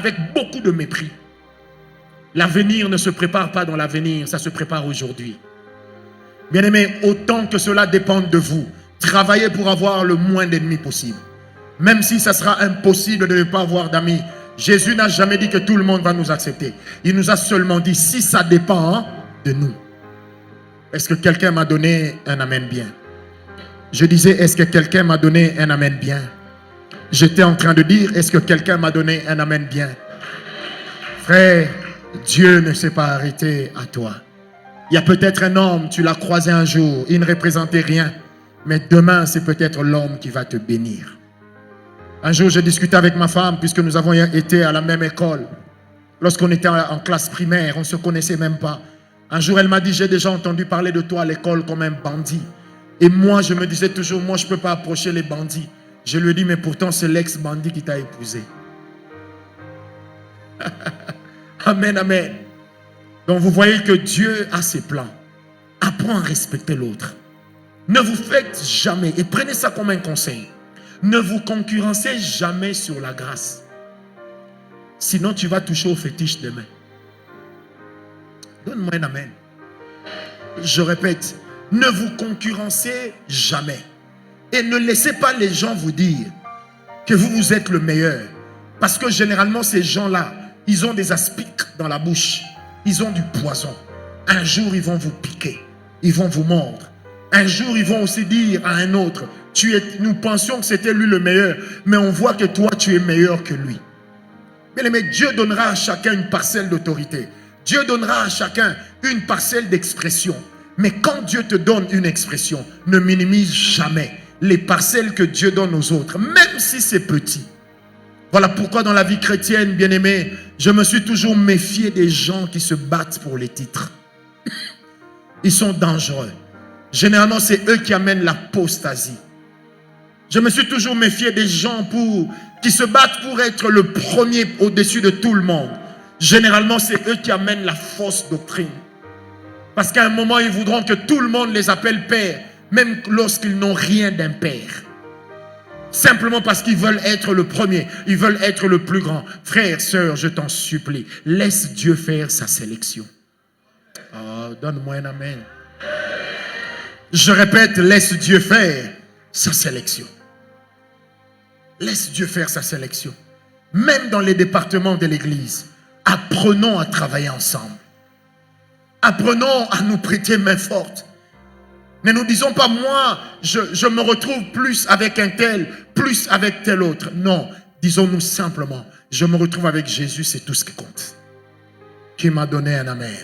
avec beaucoup de mépris. L'avenir ne se prépare pas dans l'avenir, ça se prépare aujourd'hui. Bien-aimés, autant que cela dépende de vous, travaillez pour avoir le moins d'ennemis possible. Même si ça sera impossible de ne pas avoir d'amis. Jésus n'a jamais dit que tout le monde va nous accepter. Il nous a seulement dit, si ça dépend de nous. Est-ce que quelqu'un m'a donné un amen bien? Je disais, est-ce que quelqu'un m'a donné un amen bien? J'étais en train de dire, est-ce que quelqu'un m'a donné un amen bien? Frère, Dieu ne s'est pas arrêté à toi. Il y a peut-être un homme, tu l'as croisé un jour, il ne représentait rien. Mais demain, c'est peut-être l'homme qui va te bénir. Un jour, je discutais avec ma femme, puisque nous avons été à la même école. Lorsqu'on était en classe primaire, on ne se connaissait même pas. Un jour, elle m'a dit, j'ai déjà entendu parler de toi à l'école comme un bandit. Et moi, je me disais toujours, moi, je ne peux pas approcher les bandits. Je lui ai dit, mais pourtant, c'est l'ex-bandit qui t'a épousé. Amen, amen. Donc, vous voyez que Dieu a ses plans. Apprends à respecter l'autre. Ne vous faites jamais, et prenez ça comme un conseil, ne vous concurrencez jamais sur la grâce. Sinon, tu vas toucher au fétiche demain. Donne-moi un amen. Je répète, ne vous concurrencez jamais. Et ne laissez pas les gens vous dire que vous êtes le meilleur. Parce que généralement, ces gens-là, ils ont des aspics dans la bouche. Ils ont du poison. Un jour, ils vont vous piquer. Ils vont vous mordre. Un jour, ils vont aussi dire à un autre, nous pensions que c'était lui le meilleur, mais on voit que toi, tu es meilleur que lui. Mais Dieu donnera à chacun une parcelle d'autorité. Dieu donnera à chacun une parcelle d'expression. Mais quand Dieu te donne une expression, ne minimise jamais les parcelles que Dieu donne aux autres, même si c'est petit. Voilà pourquoi dans la vie chrétienne, bien-aimé, je me suis toujours méfié des gens qui se battent pour les titres. Ils sont dangereux. Généralement, c'est eux qui amènent l'apostasie. Je me suis toujours méfié des gens qui se battent pour être le premier au-dessus de tout le monde. Généralement, c'est eux qui amènent la fausse doctrine. Parce qu'à un moment, ils voudront que tout le monde les appelle père, même lorsqu'ils n'ont rien d'un père. Simplement parce qu'ils veulent être le premier, ils veulent être le plus grand. Frère, sœur, je t'en supplie, laisse Dieu faire sa sélection. Oh, donne-moi un amen. Je répète, laisse Dieu faire sa sélection. Laisse Dieu faire sa sélection. Même dans les départements de l'église, apprenons à travailler ensemble. Apprenons à nous prêter main forte. Ne nous disons pas, moi, je me retrouve plus avec un tel, plus avec tel autre. Non, disons-nous simplement, je me retrouve avec Jésus, c'est tout ce qui compte. Qui m'a donné un amen.